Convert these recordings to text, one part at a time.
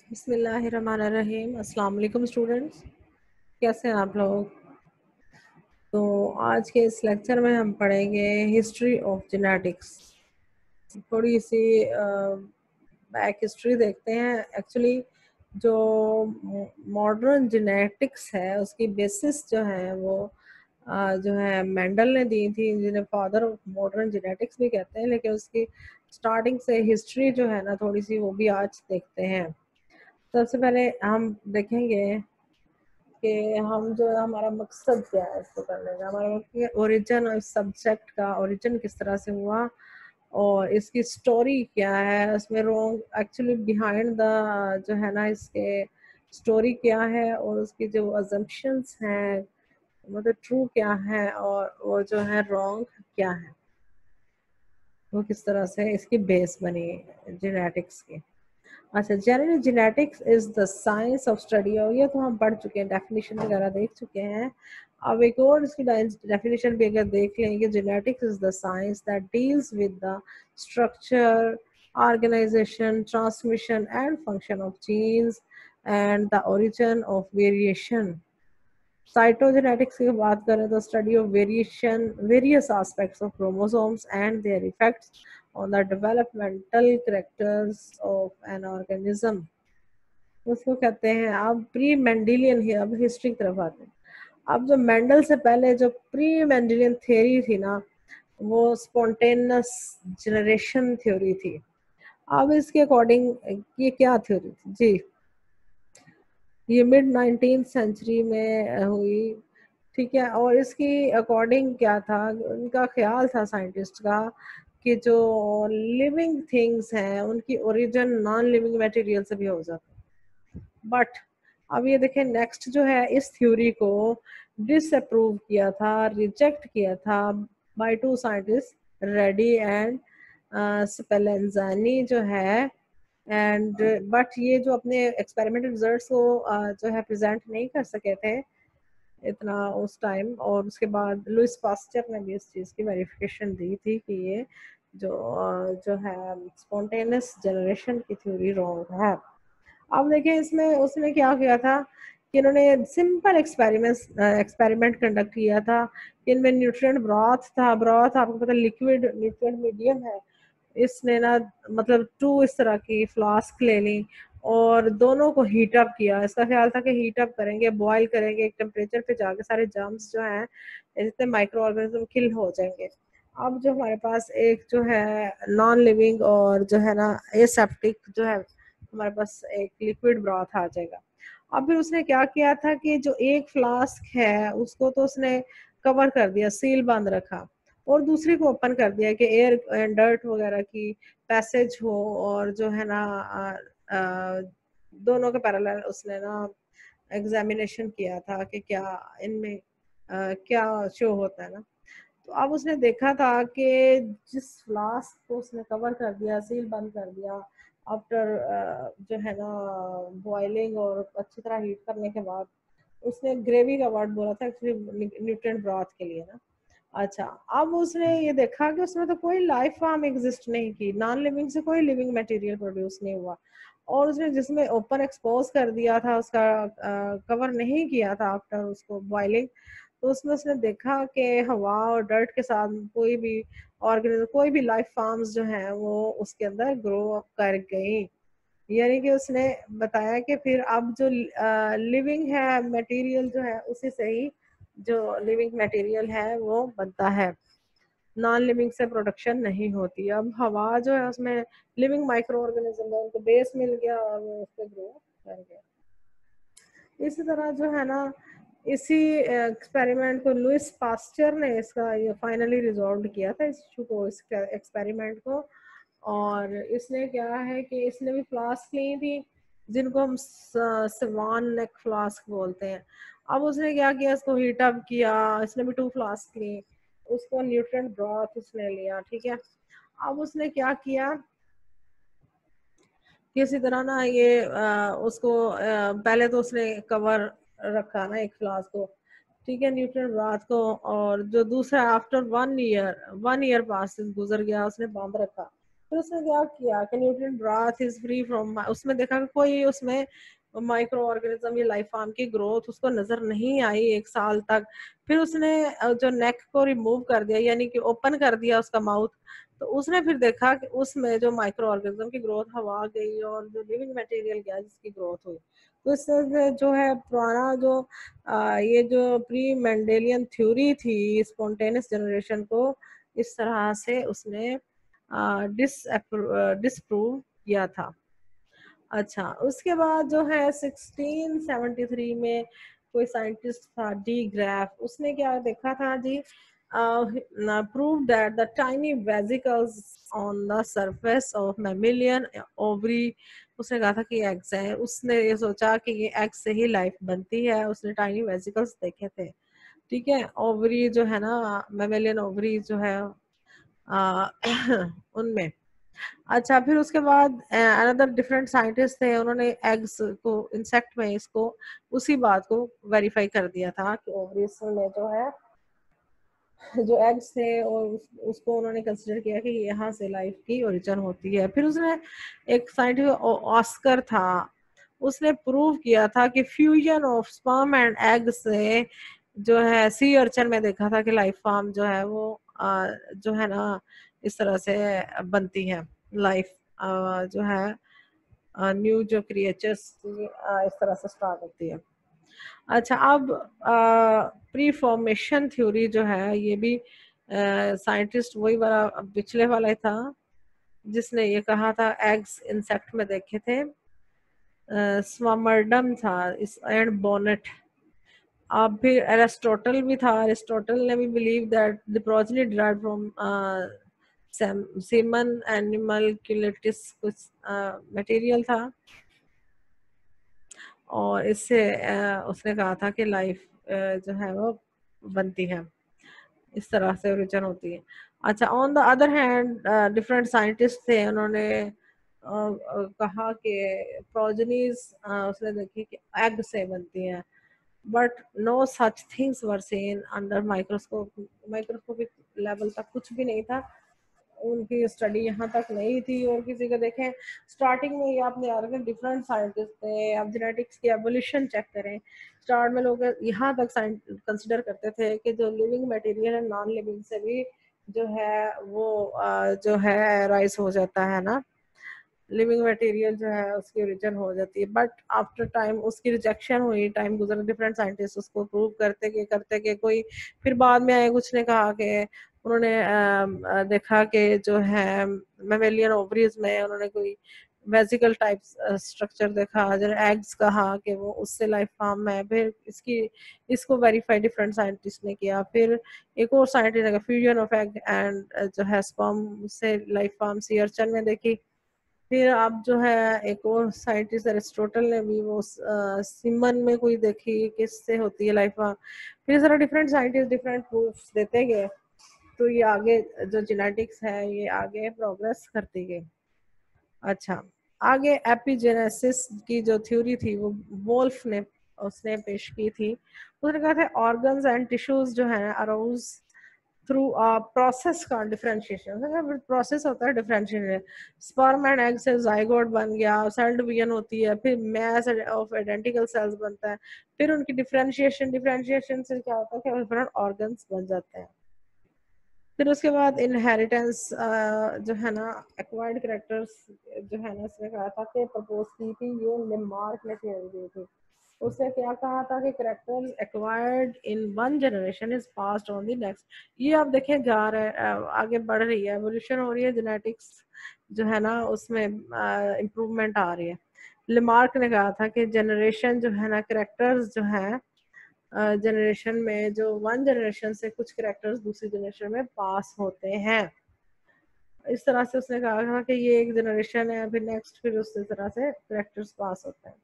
बिस्मिल्लाहिर्रहमानिर्रहीम। अस्सलाम वालेकुम स्टूडेंट्स, कैसे हैं आप लोग। तो आज के इस लेक्चर में हम पढ़ेंगे हिस्ट्री ऑफ जेनेटिक्स। थोड़ी सी बैक हिस्ट्री देखते हैं। एक्चुअली जो मॉडर्न जेनेटिक्स है उसकी बेसिस जो है वो जो है मेंडल ने दी थी, जिन्हें फादर ऑफ मॉडर्न जेनेटिक्स भी कहते हैं। लेकिन उसकी स्टार्टिंग से हिस्ट्री जो है ना थोड़ी सी वो भी आज देखते हैं। सबसे पहले हम देखेंगे कि हम जो हमारा मकसद क्या है इसको करने का। हमारा ओरिजिन और सब्जेक्ट का ओरिजिन किस तरह से हुआ और इसकी स्टोरी क्या है, उसमें रॉन्ग एक्चुअली बिहाइंड द जो है ना इसके स्टोरी क्या है और उसकी जो अजम्पशंस हैं मतलब ट्रू क्या है और वो जो है रॉन्ग क्या है, वो किस तरह से इसकी बेस बनी जेनेटिक्स की। अच्छा, generally genetics is the science of study. और ये तो हम पढ़ चुके हैं, डेफिनेशन वगैरह देख चुके हैं। अब एक और इसकी डेफिनेशन भी अगर देख लेंगे, genetics is the science that deals with the structure, organisation, transmission and function of genes and the origin of variation. Cytogenetics की बात करें तो study of variation various aspects of chromosomes and their effects on the developmental characters of an organism। उसको कहते हैं। अब pre Mendelian ही, अब history की तरफ आते हैं। अब जो मेंडल से पहले जो प्री मेंडेलियन थ्योरी थी ना, वो स्पॉन्टेनियस जनरेशन थ्योरी थी। अब इसके अकॉर्डिंग ये क्या थ्योरी थी जी, ये मिड 19th सेंचुरी में हुई, ठीक है। और इसकी अकॉर्डिंग क्या था, उनका ख्याल था साइंटिस्ट का कि जो लिविंग थिंग्स हैं उनकी ओरिजिन नॉन लिविंग मटेरियल से भी हो जाता। बट अब ये देखें, नेक्स्ट जो है इस थ्योरी को डिसअप्रूव किया था, रिजेक्ट किया था by two scientist, Redi and Spallanzani जो है। एंड बट ये जो अपने एक्सपेरिमेंटल रिजल्ट्स को जो है प्रेजेंट नहीं कर सके थे इतना उस टाइम। और उसके बाद लुइस पास्चर ने भी इस चीज़ की वेरिफिकेशन दी थी कि ये जो है स्पॉन्टेनियस जनरेशन की थ्योरी रॉन्ग है। अब देखें इसमें उसने क्या किया था कि इन्होंने सिंपल एक्सपेरिमेंट कंडक्ट किया था। इनमें न्यूट्रिएंट ब्रॉथ था, ब्रॉथ आपको पता लिक्विड लिक्विड मीडियम है। इसने ना मतलब 2 इस तरह की फ्लास्क ले ली और दोनों को हीट अप किया। इसका ख्याल था कि हीट अप करेंगे, बॉईल करेंगे, एक टेम्परेचर पे जाके सारे जर्म्स जो हैं जितने माइक्रो ऑर्गेनिज्म किल हो जाएंगे। अब जो हमारे पास एक जो है नॉन लिविंग और जो है ना एसेप्टिक जो है हमारे पास एक लिक्विड ब्रॉथ आ जाएगा। अब फिर उसने क्या किया था कि जो एक फ्लास्क है उसको तो उसने कवर कर दिया, सील बंद रखा, और दूसरी को ओपन कर दिया कि एयर एंड डर्ट वगैरह की पैसेज हो। और जो है ना दोनों के पैरेलल उसने ना एग्जामिनेशन किया था कि क्या इनमें क्या शो होता है ना। तो अब उसने देखा था कि जिस फ्लास्क को उसने कवर कर दिया, सील बंद कर दिया आफ्टर जो है ना बॉइलिंग और अच्छी तरह हीट करने के बाद, उसने ग्रेवी का वर्ड बोला था एक्चुअली न्यूट्रिएंट ब्रॉथ के लिए ना। अच्छा, अब उसने ये देखा कि उसमें तो कोई लाइफ फॉर्म एग्जिस्ट नहीं की, नॉन लिविंग से कोई लिविंग मटेरियल प्रोड्यूस नहीं हुआ। और उसने जिसमें ओपन एक्सपोज कर दिया था, उसका कवर नहीं किया था आफ्टर उसको बॉइलिंग, तो उसमें उसने देखा कि हवा और डर्ट के साथ कोई भी ऑर्गेनिज्म, कोई भी लाइफ फॉर्म्स जो हैं वो उसके अंदर ग्रो कर गई। यानी कि उसने बताया कि फिर अब जो लिविंग है मटेरियल जो है उसी से ही जो लिविंग मटेरियल है वो बनता है, नॉन लिविंग से प्रोडक्शन नहीं होती। अब हवा जो है उसमें लिविंग माइक्रो ऑर्गेनिज्म है, उनको बेस मिल गया और वो उस पर ग्रो कर गया। इसी तरह जो है ना इसी एक्सपेरिमेंट को लुइस पास्चर ने इसका ये फाइनली रिजॉल्व किया था इस इशू को, इस एक्सपेरिमेंट को। और इसने क्या है कि इसने भी फ्लास्क ली थी जिनको हम सवान नेक फ्लास्क बोलते हैं। अब उसने क्या किया, इसको हीट अप किया, इसने भी 2 फ्लास्क ली, उसको न्यूट्रिएंट ब्रॉथ उसने लिया, ठीक है। अब उसने क्या किया, किसी तरह ना ये उसको पहले तो उसने कवर रखा ना एक फ्लास को, ठीक है, न्यूट्रिएंट ब्रॉथ को। और जो दूसरा आफ्टर 1 ईयर पास गुजर गया, उसने बांध रखा। फिर उसने क्या किया कि nutrient breath is free from, उसमें देखा कि कोई उसमें माइक्रो ऑर्गेनिज्म या लाइफ फॉर्म की ग्रोथ उसको नजर नहीं आई 1 साल तक। फिर उसने जो नेक को रिमूव कर दिया, यानी कि ओपन कर दिया उसका माउथ, तो उसने फिर देखा कि उसमें जो माइक्रो ऑर्गेनिज्म की ग्रोथ हवा गई और जो लिविंग मटेरियल गया जिसकी ग्रोथ हुई। तो इससे जो है पुराना जो ये जो प्री मेंडेलियन थ्योरी थी स्पॉन्टेनियस जनरेशन को, इस तरह से उसने डिसप्रूव किया था। अच्छा, उसके बाद जो है 1673 में कोई साइंटिस्ट था डी ग्राफ, उसने क्या देखा था जी, prove that the tiny vesicles on the surface of mammalian ovary, उसने कहा था कि एग्स हैं। उसने ये सोचा कि ये एग से ही लाइफ बनती है, उसने टाइनी वेसिकल्स देखे थे। ठीक है, ओवरी जो है ना, मैमिलियन ओवरी जो है उनमें। अच्छा, फिर उसके बाद अनदर डिफरेंट साइंटिस्ट थे, उन्होंने एग्स को इंसेक्ट में इसको उसी बात को वेरीफाई कर दिया था कि ओवरीज में जो है जो एग्स थे, और उसको उन्होंने कंसिडर किया कि यहाँ से लाइफ की ओरिजिन होती है। फिर उसने एक साइंटिस्ट ऑस्कर था, उसने प्रूव किया था कि fusion of sperm and egg से जो है सी अर्चन में देखा था कि लाइफ फॉर्म जो है वो जो है ना इस तरह से बनती है लाइफ, जो है न्यू जो क्रिएचर्स इस तरह से स्टार्ट होती है। अच्छा, अब प्री फॉर्मेशन थ्योरी जो है ये भी साइंटिस्ट वही वाला पिछले वाला ही था जिसने ये कहा था, एग्स इंसेक्ट में देखे थे। स्वामर्डम था इस एंड बोनेट। अब फिर एरिस्टोटल भी था, एरिस्टोटल ने भी believe that the progeny derived from semen animalcules कुछ मटेरियल था, और इससे उसने कहा था कि लाइफ जो है वो बनती है, इस तरह से ओरिजिन होती है। अच्छा, on the other hand different scientist थे, उन्होंने कहा कि प्रोजेनीज उसने देखी कि एग से बनती है, but no such things were seen under microscope, microscopic level तक कुछ भी नहीं था, उनकी स्टडी यहाँ तक नहीं थी। और किसी को देखें स्टार्टिंग में ही आपने यार डिफरेंट साइंटिस्ट थे, आप जेनेटिक्स की एवोल्यूशन चेक करें, स्टार्ट में लोग यहाँ तक कंसिडर करते थे कि जो लिविंग मटेरियल है नॉन लिविंग से भी जो है वो जो है राइज हो जाता है ना, लिविंग मटेरियल जो है उसकी ओरिजिन हो जाती है। बट आफ्टर टाइम उसकी रिजेक्शन हुई, टाइम गुजरा, डिफरेंट साइंटिस्ट उसको प्रूव करते के कोई फिर बाद में आए, कुछ ने कहा कि उन्होंने देखा कि जो है मेमेलियन ओवरीज में उन्होंने कोई वेसिकल टाइप स्ट्रक्चर देखा, जो एग्स कहा कि वो उससे लाइफ फॉर्म है। फिर इसको वेरीफाई डिफरेंट साइंटिस्ट ने किया। फिर एक और साइंटिस्ट ने फ्यूजन ऑफ एग एंड जो है स्पर्म से लाइफ फॉर्म सी अर्चन में देखी। फिर आप जो है एक और साइंटिस्ट एरिस्टोटल ने भी वो सिमन में कोई देखी किससे होती है लाइफ। फिर इस तरह डिफरेंट साइंटिस्ट डिफरेंट प्रूफ्स देते गए, तो ये आगे जो जेनेटिक्स है ये आगे प्रोग्रेस करती गई। अच्छा, आगे एपिजेनेसिस की जो थ्योरी थी वो वोल्फ ने उसने पेश की थी। उसने कहा था ऑर्गन्स एंड टिश्यूज जो है अराउज थ्रू प्रोसेस का डिफरेंशिएशन, प्रोसेस होता है डिफरेंशिएशन। स्पर्म एंड एग से जाइगोट बन गया, सेल डिवीजन होती है, फिर मैस ऑफ आइडेंटिकल सेल्स बनता है, फिर उनकी डिफरेंशिएशन से क्या होता है कि डिफरेंट ऑर्गन्स बन जाते हैं। फिर उसके बाद इनहेरिटेंस जो है ना, एक्वायर्ड करेक्टर्स जो है ना, इसने कहा था कि प्रपोज की थी, ये लेमार्क ने थ्योरी दी थी। उसने क्या कहा था कि characters acquired in one generation is passed on the next. ये आप देखें जा रहा है, आगे बढ़ रही है, एवोल्यूशन हो रही है, जेनेटिक्स जो है ना उसमें इम्प्रूवमेंट आ रही है। लेमार्क ने कहा था कि जनरेशन जो है ना, करेक्टर्स जो है जनरेशन में, जो वन जनरेशन से कुछ करेक्टर्स दूसरी जनरेशन में पास होते हैं। इस तरह से उसने कहा था कि ये एक जनरेशन है, फिर नेक्स्ट, फिर उस तरह से करेक्टर्स पास होते हैं।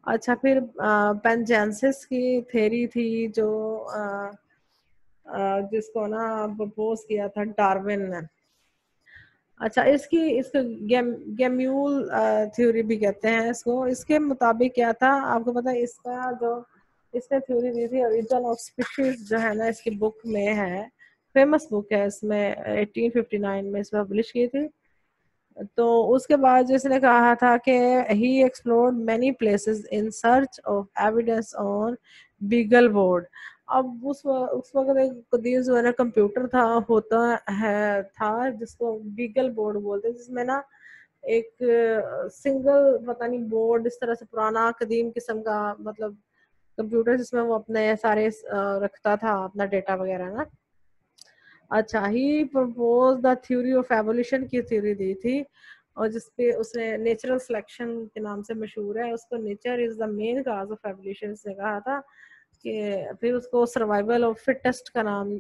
अच्छा, फिर पेंजेंसिस की थ्योरी थी जो जिसको ना प्रपोज किया था डार्विन ने। अच्छा, इसको गेम्यूल थ्योरी भी कहते हैं इसको। इसके मुताबिक क्या था आपको पता है, इसका जो इसने थ्योरी दी थी ओरिजिन ऑफ स्पीशीज जो है ना, इसकी बुक में है, फेमस बुक है, इसमें 1859 में इसमें पब्लिश की थी। तो उसके बाद जिसने कहा था कि he explored many places in search of evidence on Beagle board. अब उस वक्त एक कदीम जो है ना कंप्यूटर था होता है था जिसको बीगल बोर्ड बोलते हैं, जिसमें ना एक सिंगल पता नहीं बोर्ड इस तरह से पुराना कदीम किस्म का मतलब कंप्यूटर जिसमें वो अपने सारे रखता था अपना डेटा वगैरह ना। अच्छा, he propose the theory of evolution की थ्योरी दी थी, और जिसपे उसने नेचुरल सिलेक्शन के नाम से मशहूर है, उसको nature is the main cause of evolution से कहा था कि फिर उसको सर्वाइवल ऑफ फिटेस्ट का नाम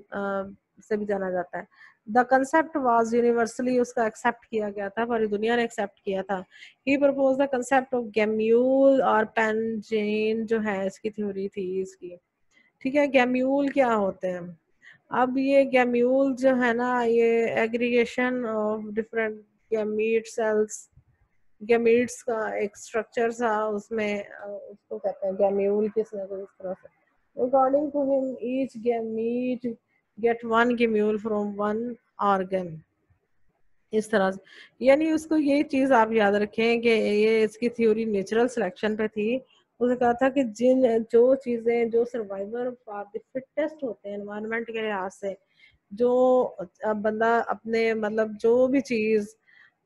से भी जाना जाता है। द कंसेप्ट वाज यूनिवर्सली उसका एक्सेप्ट किया गया था, पूरी दुनिया ने एक्सेप्ट किया था। ही प्रपोज द कंसेप्ट ऑफ गैम्यूल और पेनजेन जो है इसकी थ्योरी थी इसकी। ठीक है, गैम्यूल क्या होते हैं? अब ये गैम्यूल जो है ना ये aggregation of different gamete cells, gametes का एक स्ट्रक्चर था उसमें उसको कहते हैं गैम्यूल किसने को इस तरह से। According to him each gamete get one gemmule from one organ, इस तरह से। यानी उसको ये चीज आप याद रखें कि ये इसकी थ्योरी नेचुरल सिलेक्शन पे थी। उसने कहा था कि जिन जो चीजें जो सर्वाइवर फॉर द फिटेस्ट होते हैं एनवायरनमेंट के लिहाज से, जो बंदा अपने मतलब जो भी चीज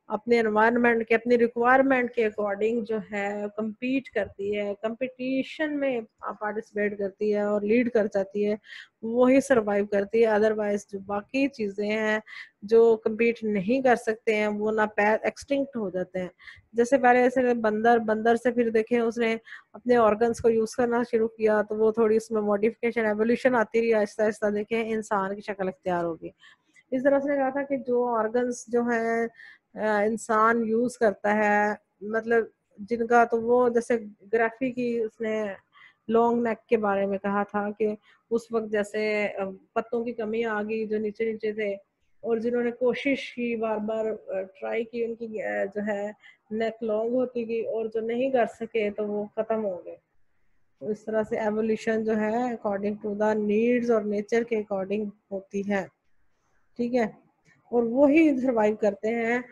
अपने एनवायरनमेंट के अपनी रिक्वायरमेंट के अकॉर्डिंग जो है compete करती है, कंपटीशन में पार्टिसिपेट करती है और लीड कर जाती है, वही सरवाइव करती है। अदरवाइज जो बाकी चीज़ें हैं जो compete नहीं कर सकते हैं वो ना पैर एक्सटिंक्ट हो जाते हैं। जैसे पहले ऐसे बंदर बंदर से फिर देखें उसने अपने ऑर्गन्स को यूज़ करना शुरू किया तो वो थोड़ी उसमें मॉडिफिकेशन एवोल्यूशन आती रही, आहिस्ता आहिस्ता देखें इंसान की शक्ल अख्तियार होगी। इस तरह से कहा था कि जो ऑर्गन्स जो है इंसान यूज करता है, मतलब जिनका तो वो जैसे ग्राफी की उसने लॉन्ग नेक के बारे में कहा था कि उस वक्त जैसे पत्तों की कमी आ गई जो नीचे नीचे थे, और जिन्होंने कोशिश की बार बार ट्राई की उनकी जो है नेक लॉन्ग होती गई, और जो नहीं कर सके तो वो खत्म हो गए। तो इस तरह से एवोल्यूशन जो है अकॉर्डिंग टू द नीड्स और नेचर के अकॉर्डिंग होती है। ठीक है, और वो ही सरवाइव करते हैं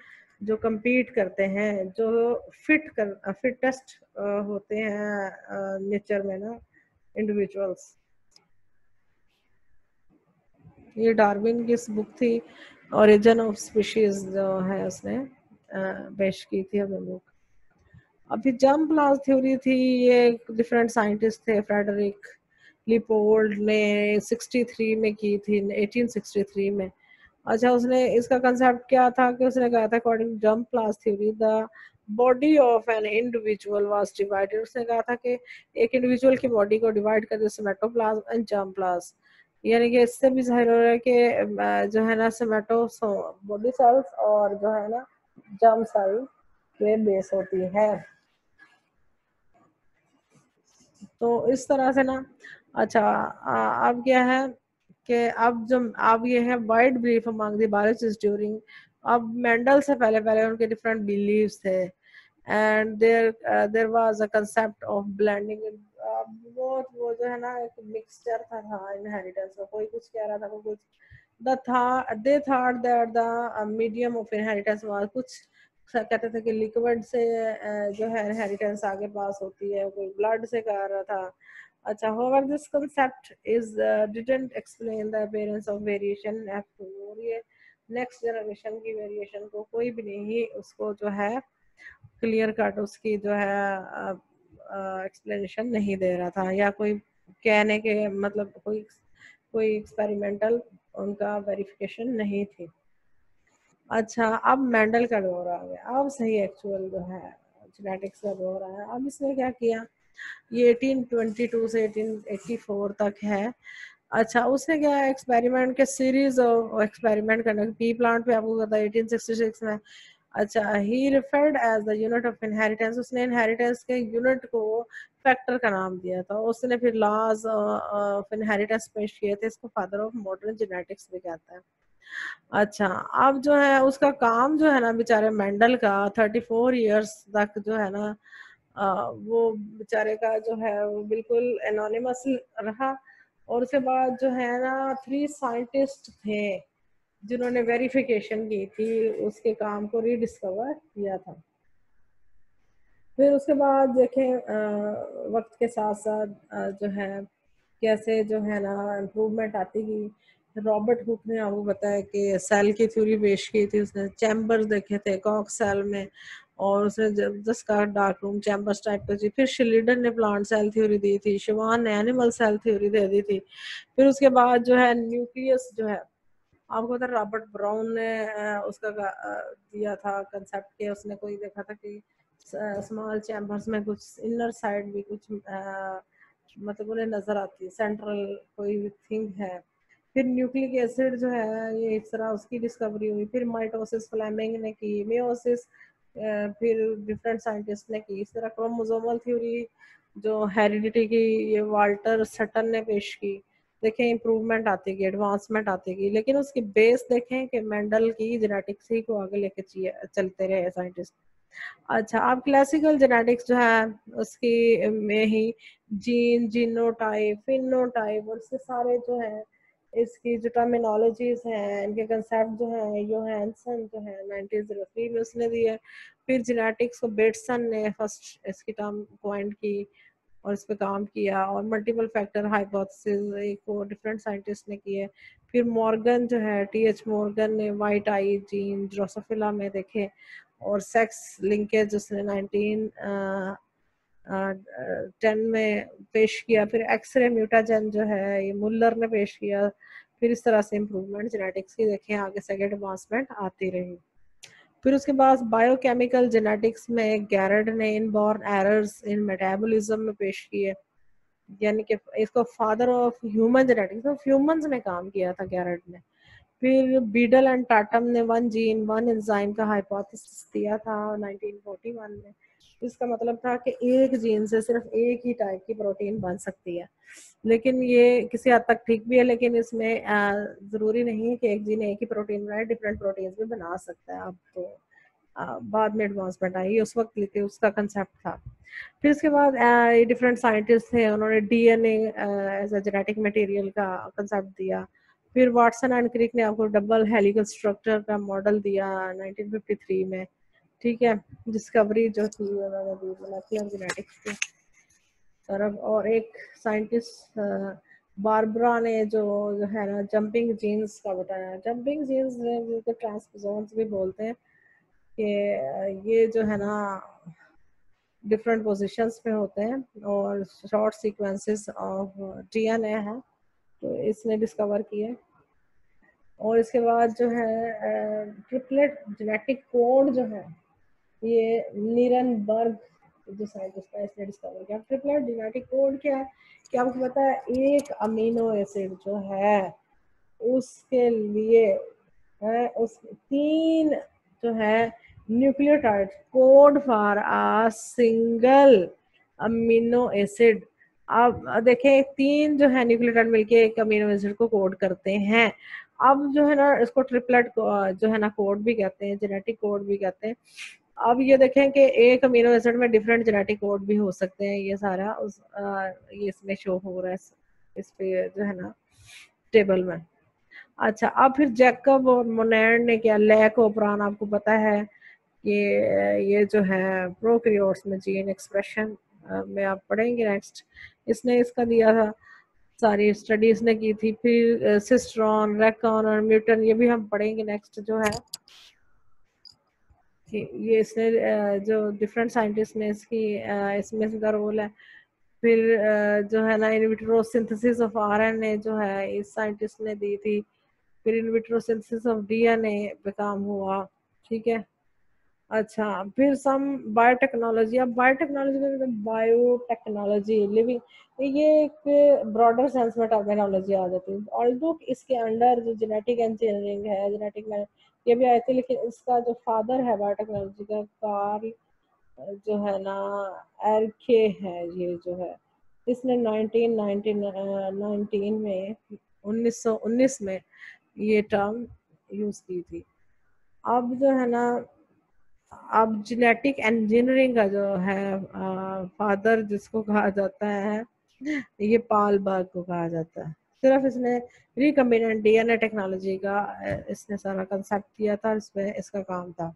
जो compete करते हैं, जो फिटेस्ट होते हैं नेचर में ना इंडिविजुअल्स। ये डार्विन की बुक थी, ओरिजिन ऑफ स्पीशीज जो है उसने पेश की थी हमें बुक। अभी जंप लॉस थ्योरी थी, ये डिफरेंट साइंटिस्ट थे, फ्रेडरिक लिपोल्ड ने 63 में की थी, 1863 में। अच्छा, उसने इसका कंसेप्ट क्या था कि उसने कहा था according jump class theory the body of an individual was divided. उसने कहा था कि एक इंडिविजुअल की बॉडी को डिवाइड कर दिया सोमेटोप्लाज्म एंड जर्म प्लाज्म। यानी कि इससे भी जाहिर हो रहा है कि जो है ना सोमेटो बॉडी सेल्स और जो है ना जर्म सेल पे बेस होती है। तो इस तरह से ना अच्छा अब क्या है कि अब जो अब ये है wide belief among the biologist during. अब मेंडल से पहले पहले उनके डिफरेंट बिलीव्स थे, and there was a concept of blending. वो जो है ना एक मिक्सचर था इनहेरिटेंस का, कोई कुछ कह रहा था कोई कुछ। They thought that the medium of inheritance was कुछ कहते थे कि लिक्विड से जो है इनहेरिटेंस आगे पास होती है, कोई ब्लड से कह रहा था। अच्छा, however this concept is didn't explain the appearance of variation after ये नेक्स्ट जनरेशन की वेरिएशन को कोई भी नहीं उसको जो है क्लियर कट उसकी जो है एक्सप्लेनेशन नहीं दे रहा था, या कोई कहने के मतलब कोई कोई एक्सपेरिमेंटल उनका वेरिफिकेशन नहीं थी। अच्छा, अब मेंडल का दौर आ गया, अब सही एक्चुअल जो है जेनेटिक्स का दौर आया। अब इसने क्या किया, ये 1822 से 1884 तक है। अच्छा, उसने क्या एक्सपेरिमेंट के सीरीज ऑफ एक्सपेरिमेंट करने पी प्लांट पे आपको पता है 1866 में। अच्छा, he referred as the unit of inheritance, उसने इनहेरिटेंस के यूनिट को फैक्टर का नाम दिया था। उसने फिर लॉज ऑफ इनहेरिटेंस पेश किए थे, इसको फादर ऑफ मॉडर्न जेनेटिक्स भी कहता है। अच्छा, अब जो है उसका काम जो है ना बेचारे मेंडल का 34 इयर्स तक जो है ना वो बेचारे का जो है वो बिल्कुल एनोनिमस रहा। और उसके बाद जो है ना 3 साइंटिस्ट थे जिन्होंने वेरिफिकेशन की थी उसके काम को रीडिस्कवर किया था। फिर उसके बाद देखें वक्त के साथ साथ जो है कैसे जो है ना इम्प्रूवमेंट आती गई। रॉबर्ट हुक ने आपको बताया कि सेल की थ्योरी पेश की थी, उसने चैम्बर्स देखे थे कॉक सेल में, और उसने जिसका डार्क रूम चैम्बर्स टाइप का थी। फिर शिलीडर ने प्लांट सेल थ्योरी दी थी, शिवान ने एनिमल सेल थ्योरी दे दी थी। फिर उसके बाद जो है न्यूक्लियस जो है आपको पता है रॉबर्ट ब्राउन ने उसका दिया था कंसेप्ट के, उसने कोई देखा था कि स्मॉल चैम्बर्स में कुछ इनर साइड भी कुछ मतलब उन्हें नजर आती है, सेंट्रल कोई थिंग है। फिर न्यूक्लिक एसिड जो है ये इस तरह उसकी डिस्कवरी हुई। फिर माइटोसिस फ्लेमिंग ने की, मियोसिस फिर डिफरेंट साइंटिस्ट ने की। इस तरह क्रोमोसोमल थ्योरी जो हेरिडिटी की ये वाल्टर सटन ने पेश की। देखें इम्प्रूवमेंट आती गई, एडवांसमेंट आती गई, लेकिन उसकी बेस देखें कि मेंडल की जेनेटिक्स ही को आगे लेके चलते रहे साइंटिस्ट। अच्छा, अब क्लासिकल जेनेटिक्स जो है उसकी में ही जीन, जीनोटाइप, फिनोटाइप और इसके सारे जो है इसकी जो टर्मिनोलॉजीज हैं, इनके कंसेप्ट जो है योहानसन जो है 1903 में उसने दिए। फिर जेनेटिक्स को बेटसन ने फर्स्ट इसकी टर्म पॉइंट की और इस पे काम किया, और मल्टीपल फैक्टर हाइपोथेसिस एक वो डिफरेंट साइंटिस्ट ने किए। फिर मॉर्गन जो है टीएच मॉर्गन ने वाइट आई जीन ड्रोसोफिला में देखे, और सेक्स लिंकेज उसने 1910 में पेश किया। फिर एक्सरे म्यूटाजन जो है ये मुल्लर ने पेश किया। फिर इस तरह से इम्प्रूवमेंट जेनेटिक्स की देखें आगे से एडवांसमेंट आती रही। फिर उसके बाद बायोकेमिकल जेनेटिक्स में गैरड ने इनबॉर्न एरर्स इन मेटाबॉलिज्म में पेश किए, यानी कि इसको father of human genetics of humans में काम किया था गैरड ने। फिर बीडल एंड टाटम ने वन जीन वन एंजाइम का हाइपोथेसिस दिया था 1941 में। इसका मतलब था कि एक जीन से सिर्फ एक ही टाइप की प्रोटीन बन सकती है, लेकिन ये किसी हद तक ठीक भी है, लेकिन इसमें ज़रूरी नहीं है कि एक जीन एक ही प्रोटीन बनाए, डिफरेंट प्रोटीन्स भी बना सकता है। अब तो बाद में एडवांसमेंट आई, उस वक्त लेके उसका कंसेप्ट था। फिर उसके बाद डिफरेंट साइंटिस्ट थे, उन्होंने DNA as a genetic material का कंसेप्ट दिया। फिर वाटसन एंड क्रिक ने आपको डबल हेलिकल स्ट्रक्चर का मॉडल दिया 1953 में। ठीक है, डिस्कवरी जो थी उन्होंने दी मोलेकुलर जेनेटिक्स की तरफ। और एक साइंटिस्ट बारबरा ने जो है ना जंपिंग जीन्स का बताया। जंपिंग जीन्स जिनको ट्रांसपोजोन्स भी बोलते हैं, कि ये जो है ना डिफरेंट पोजीशंस पे होते हैं और शॉर्ट सीक्वेंसेस ऑफ डीएनए है, तो इसने डिस्कवर किया। और इसके बाद जो है ट्रिपलेट जेनेटिक कोड जो है ये नीरनबर्ग जो साइंटिस्ट है इसने डिस्कवर किया। ट्रिपलेट जेनेटिक कोड क्या है, क्या आपको पता है? एक अमीनो एसिड जो है उसके लिए है उस तीन जो है nucleotide code for a single amino acid. अब देखें तीन जो है न्यूक्लियोटाइड मिलके एक अमीनो एसिड को कोड करते हैं। अब जो है ना इसको ट्रिपलेट जो है ना कोड भी कहते हैं, जेनेटिक कोड भी कहते हैं। अब ये देखें कि एक अमीनो एसिड में डिफरेंट जेनेटिक कोड भी हो सकते हैं, ये सारा ये इसमें शो हो रहा है इस पे जो है ना टेबल में। अच्छा, अब फिर जैकब और मोनेर ने क्या, लैक ओपरान आपको पता है कि ये जो है प्रोकैरियोट्स में जीन एक्सप्रेशन में आप पढ़ेंगे नेक्स्ट, इसने इसका दिया था, सारी स्टडी इसने की थी। फिर सिस्ट्रॉन, रेकॉन और म्यूटन ये भी हम पढ़ेंगे नेक्स्ट जो है कि ये इसने जो डिफरेंट साइंटिस्ट ने इसकी इसमें इसका रोल है। फिर जो है ना in vitro synthesis of RNA जो है इस साइंटिस्ट ने दी थी। फिर in vitro synthesis of DNA पे काम हुआ। ठीक है, अच्छा, फिर सम बायोटेक्नोलॉजी। अब बायोटेक्नोलॉजी का मतलब बायोटेक्नोलॉजी लिविंग, ये एक ब्रॉडर सेंस में टर्मिनोलॉजी आ जाती है। ऑल्दो इसके अंडर जो जेनेटिक इंजीनियरिंग है, जेनेटिक में ये भी आती है, लेकिन इसका जो फादर है बायोटेक्नोलॉजी का कार्ल जो है ना एरके है, ये जो है इसने 1919 में 1919 में ये टर्म यूज की थी। अब जो है ना अब जेनेटिक इंजीनियरिंग का जो है फादर जिसको कहा जाता है ये पाल बर्ग को कहा जाता है। सिर्फ इसने रिकम्बिनेंट डीएनए टेक्नोलॉजी का इसने सारा कंसेप्ट दिया था, इसमें इसका काम था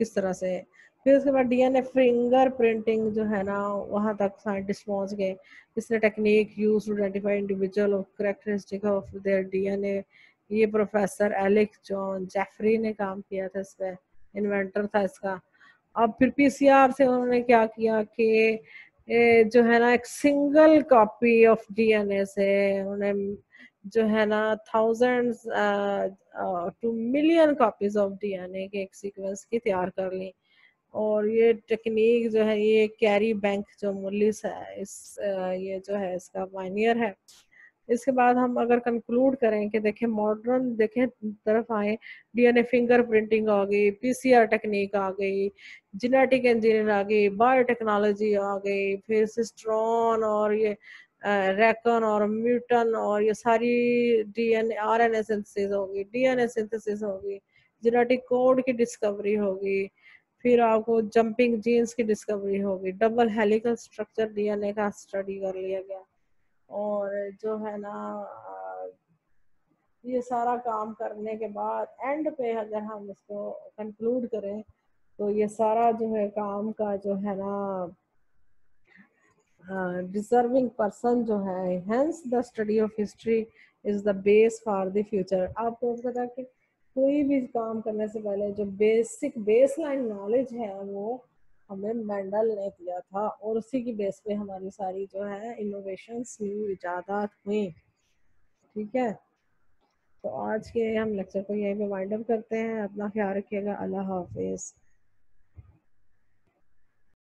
किस तरह से। फिर उसके बाद डीएनए फिंगर प्रिंटिंग जो है ना, वहाँ तक साइंटिस्ट पहुँच गए। इसने technique use to identify individual of characteristic of their DNA. ये प्रोफेसर एलेक्स जॉन जेफरी ने काम किया था इस पे, इन्वेंटर था इसका। अब फिर पीसीआर से उन्होंने क्या किया कि जो है ना एक सिंगल कॉपी ऑफ डीएनए से उन्हें जो है ना thousands two million copies of DNA के एक सीक्वेंस की तैयार कर ली। और ये टेक्निक जो है, ये कैरी बैंक जो मुलिस है ये जो है इसका पायनियर है। इसके बाद हम अगर कंक्लूड करें कि देखें मॉडर्न देखें तरफ आए, डीएनए फिंगर प्रिंटिंग आ गई, पीसीआर टेक्निक आ गई, जेनेटिक इंजीनियर आ गई, बायोटेक्नोलॉजी आ गई, फिर सिस्ट्रॉन और ये रैकन और म्यूटन और ये सारी डीएनए आरएनए सिंथेसिस होगी, डीएनए सिंथेसिस होगी, जेनेटिक कोड की डिस्कवरी होगी, फिर आपको जंपिंग जीन्स की डिस्कवरी होगी, डबल हेलिकल स्ट्रक्चर डीएनए का स्टडी कर लिया गया। और जो है ना ये सारा काम करने के बाद एंड पे अगर हम इसको कंक्लूड करें तो ये सारा जो है काम का जो है ना डिजर्विंग पर्सन जो है, hence the study of history is the base for the future. आपको पता कि कोई भी काम करने से पहले जो बेसिक बेसलाइन नॉलेज है वो हमें मेंडल ने दिया था, और उसी की बेस पे हमारी सारी जो है इनोवेशंस न्यू इजादात हुई। ठीक है, तो आज के हम लेक्चर को यहीं पे वाइंड अप करते हैं। अपना ख्याल रखिएगा। अल्लाह हाफिज।